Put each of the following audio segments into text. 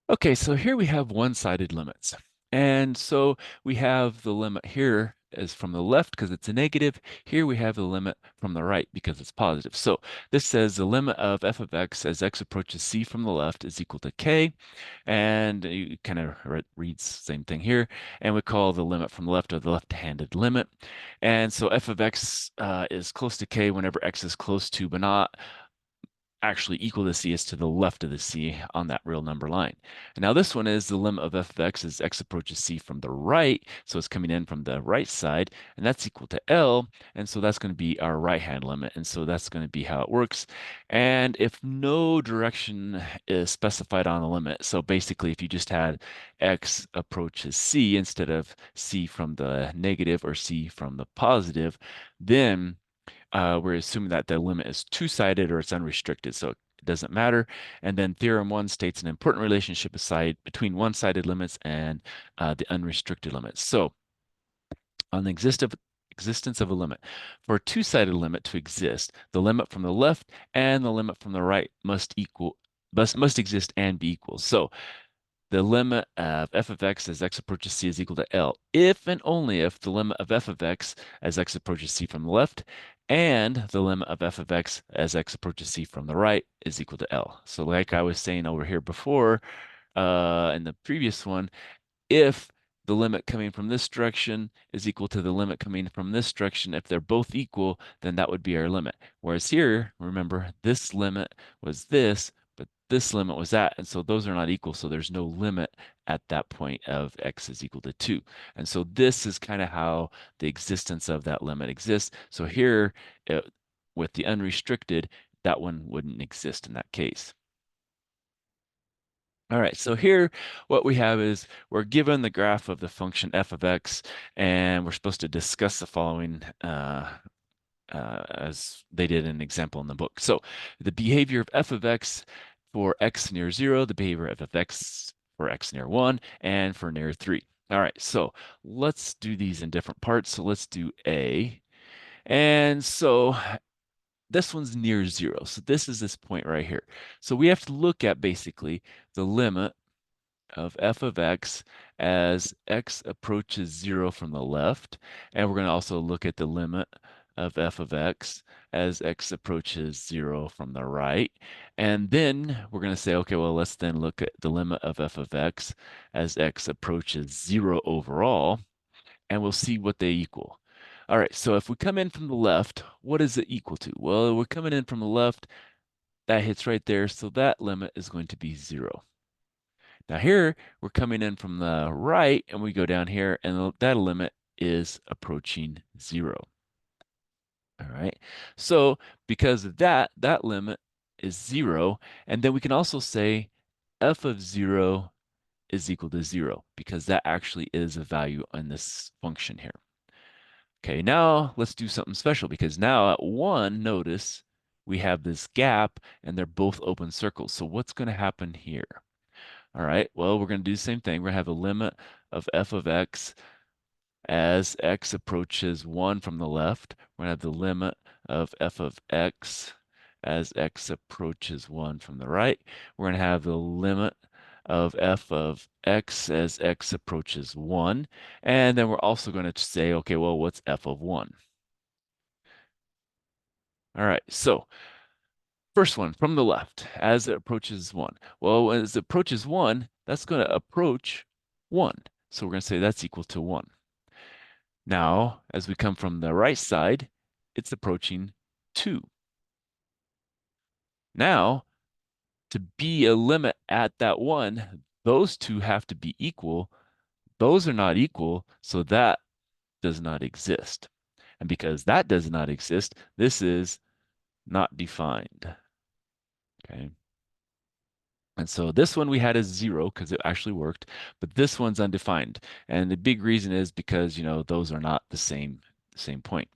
Okay, so here we have one-sided limits. And so we have the limit here is from the left because it's a negative. Here we have the limit from the right because it's positive. So this says the limit of f of x as x approaches c from the left is equal to k. And you kind of reads the same thing here. And we call the limit from the left of the left-handed limit. And so f of x is close to k whenever x is close to, but not actually equal to c is to the left of the c on that real number line. And now this one is the limit of f of x as x approaches c from the right, so it's coming in from the right side, and that's equal to L, and so that's going to be our right-hand limit, and so that's going to be how it works. And if no direction is specified on the limit, so basically if you just had x approaches c instead of c from the negative or c from the positive, then we're assuming that the limit is two-sided or it's unrestricted, so it doesn't matter. And then theorem one states an important relationship aside between one-sided limits and the unrestricted limits. So on the existence of a limit, for a two-sided limit to exist, the limit from the left and the limit from the right must exist and be equal. So the limit of f of x as x approaches c is equal to L if and only if the limit of f of x as x approaches c from the left and the limit of f of x as x approaches c from the right is equal to L. So like I was saying over here before, in the previous one, if the limit coming from this direction is equal to the limit coming from this direction, if they're both equal, then that would be our limit. Whereas here, remember, this limit was this, but this limit was that, and so those are not equal, so there's no limit at that point of x is equal to 2. And so this is kind of how the existence of that limit exists. So here, with the unrestricted, that one wouldn't exist in that case. All right, so here what we have is we're given the graph of the function f of x, and we're supposed to discuss the following as they did an example in the book. So the behavior of f of x for x near 0, the behavior of f of x for x near 1, and for near 3. All right, so let's do these in different parts. So let's do A. And so this one's near 0. So this is this point right here. So we have to look at basically the limit of f of x as x approaches 0 from the left. And we're going to also look at the limit of f of x as x approaches 0 from the right. And then we're going to say, okay, well, let's then look at the limit of f of x as x approaches 0 overall, and we'll see what they equal. All right, so if we come in from the left, what is it equal to? Well, we're coming in from the left, that hits right there, so that limit is going to be 0. Now here, we're coming in from the right, and we go down here, and that limit is approaching 0. All right, so because of that, that limit is 0, and then we can also say f of 0 is equal to 0, because that actually is a value on this function here. Okay, now let's do something special, because now at 1, notice we have this gap, and they're both open circles. So what's going to happen here? All right, well, we're going to do the same thing. We're going to have a limit of f of x as x approaches 1 from the left. We're going to have the limit of f of x as x approaches 1 from the right. We're going to have the limit of f of x as x approaches 1. And then we're also going to say, okay, well, what's f of 1? All right, so first one from the left, as it approaches 1. Well, as it approaches 1, that's going to approach 1. So we're going to say that's equal to 1. Now, as we come from the right side, it's approaching 2. Now, to be a limit at that 1, those two have to be equal. Those are not equal, so that does not exist. And because that does not exist, this is not defined. Okay. And so this one we had as 0 because it actually worked, but this one's undefined. And the big reason is because, those are not the same point.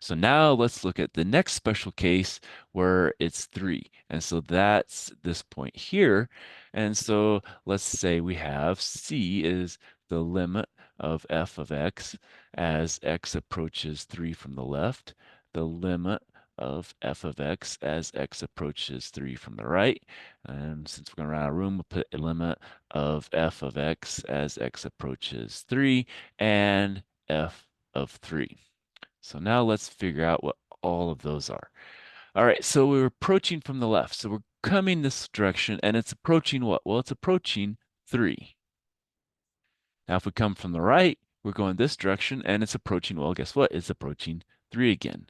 So now let's look at the next special case where it's 3. And so that's this point here. And so let's say we have C is the limit of f of x as x approaches 3 from the left, the limit of f of x as x approaches 3 from the right. And since we're going to run out of room, we'll put a limit of f of x as x approaches 3 and f of 3. So now let's figure out what all of those are. All right, so we're approaching from the left. So we're coming this direction, and it's approaching what? Well, it's approaching 3. Now, if we come from the right, we're going this direction, and it's approaching, well, guess what? It's approaching 3 again.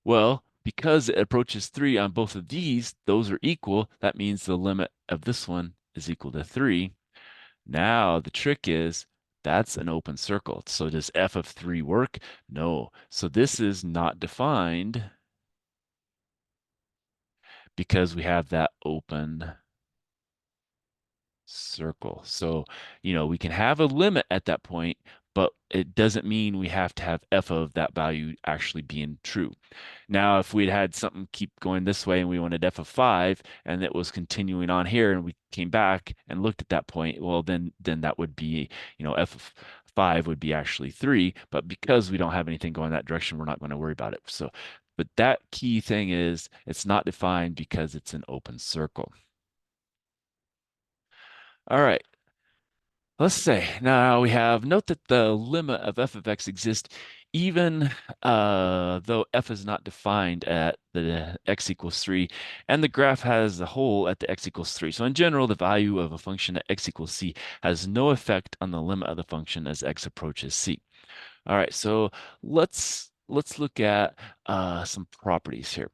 Well, because it approaches 3 on both of these, those are equal. That means the limit of this one is equal to 3. Now, the trick is that's an open circle. So does f of 3 work? No. So this is not defined because we have that open circle. So, we can have a limit at that point, but it doesn't mean we have to have f of that value actually being true. Now, if we'd had something keep going this way and we wanted f of 5 and it was continuing on here and we came back and looked at that point, well, then that would be, f of 5 would be actually 3, but because we don't have anything going that direction, we're not going to worry about it. So, but that key thing is it's not defined because it's an open circle. All right. Let's say now we have, note that the limit of f of x exists even though f is not defined at the x equals 3, and the graph has a hole at the x equals 3. So in general, the value of a function at x equals c has no effect on the limit of the function as x approaches c. All right, so let's look at some properties here.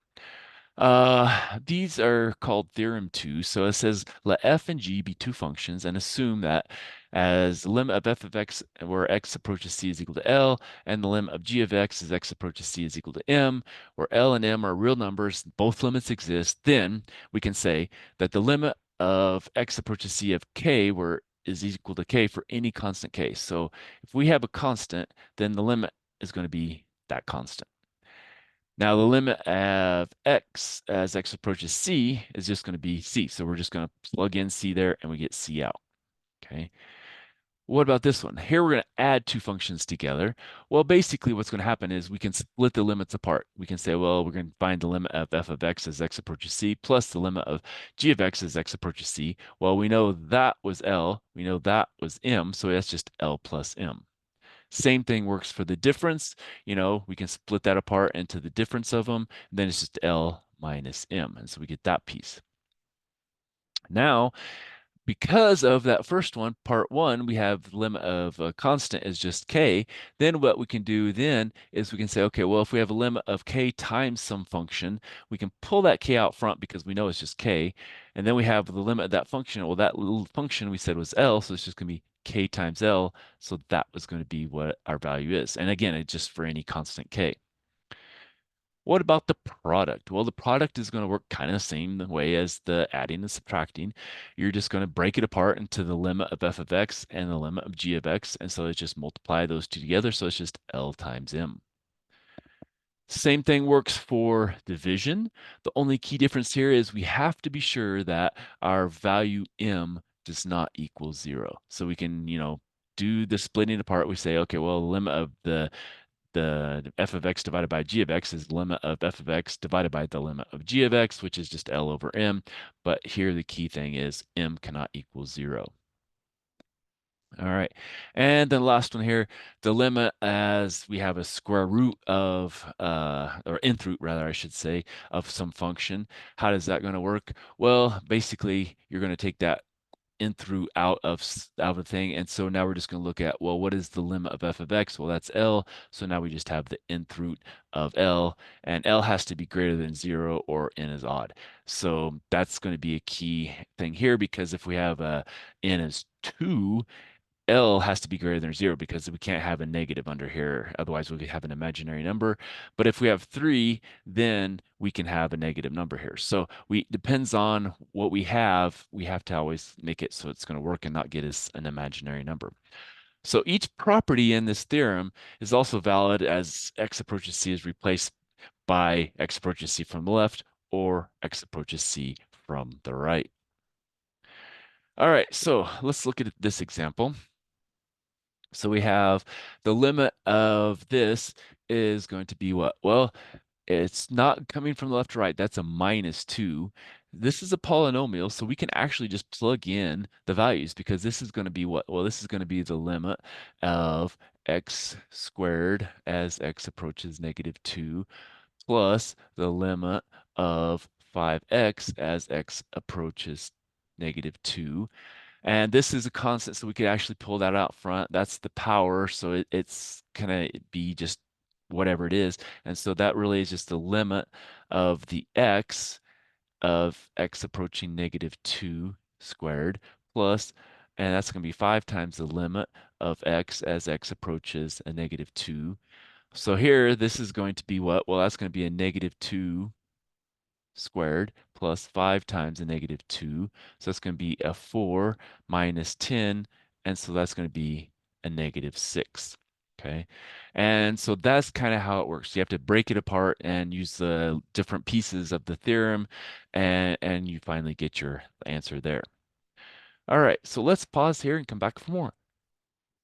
These are called theorem 2. So it says let f and g be two functions and assume that as the limit of f of x where x approaches c is equal to L, and the limit of g of x as x approaches c is equal to M, where L and M are real numbers, both limits exist, then we can say that the limit of x approaches c of k where is equal to k for any constant k. So if we have a constant, then the limit is going to be that constant. Now the limit of x as x approaches c is just going to be c. So we're just going to plug in c there and we get c out. Okay. What about this one? Here we're going to add two functions together. Well, basically what's going to happen is we can split the limits apart. We can say, well, we're going to find the limit of f of x as x approaches c plus the limit of g of x as x approaches c. Well, we know that was L. We know that was M. So that's just L plus M. Same thing works for the difference. We can split that apart into the difference of them. And then it's just L minus M. And so we get that piece. Now, because of that first one, part one, we have the limit of a constant is just k. Then what we can do then is we can say, okay, well, if we have a limit of k times some function, we can pull that k out front because we know it's just k. And then we have the limit of that function. Well, that little function we said was L, so it's just going to be k times L. So that was going to be what our value is. And again, it's just for any constant k. What about the product? Well, the product is going to work kind of the same way as the adding and subtracting. You're just going to break it apart into the limit of f of x and the limit of g of x. And so it's just multiply those two together. So it's just L times M. Same thing works for division. The only key difference here is we have to be sure that our value M does not equal 0. So we can, do the splitting apart. We say, okay, well, the limit of the f of x divided by g of x is the limit of f of x divided by the limit of g of x, which is just L over M. But here the key thing is M cannot equal 0. All right. And then last one here, the limit as we have a square root of, or nth root rather, I should say, of some function. How does that going to work? Well, basically, you're going to take that nth root out of the thing. And so now we're just going to look at, well, what is the limit of f of x? Well, that's L. So now we just have the nth root of L, and L has to be greater than 0 or n is odd. So that's going to be a key thing here, because if we have n is 2, L has to be greater than 0 because we can't have a negative under here. Otherwise, we could have an imaginary number. But if we have 3, then we can have a negative number here. So depends on what we have to always make it so it's going to work and not get us an imaginary number. So each property in this theorem is also valid as x approaches c is replaced by x approaches c from the left or x approaches c from the right. All right, so let's look at this example. So we have the limit of this is going to be what? Well, It's not coming from the left to right. That's a -2. This is a polynomial, so we can actually just plug in the values because this is going to be what? Well, this is going to be the limit of x squared as x approaches -2 plus the limit of 5x as x approaches -2. And this is a constant, so we could actually pull that out front. That's the power, so it's gonna be just whatever it is. And so that really is just the limit of the x of x approaching -2 squared plus, and that's gonna be 5 times the limit of x as x approaches a -2. So here, this is going to be what? Well, that's going to be a -2 squared plus 5 times a -2. So that's going to be a 4 minus 10, and so that's going to be a -6. Okay, and so that's kind of how it works. You have to break it apart and use the different pieces of the theorem, and you finally get your answer there. All right, so let's pause here and come back for more.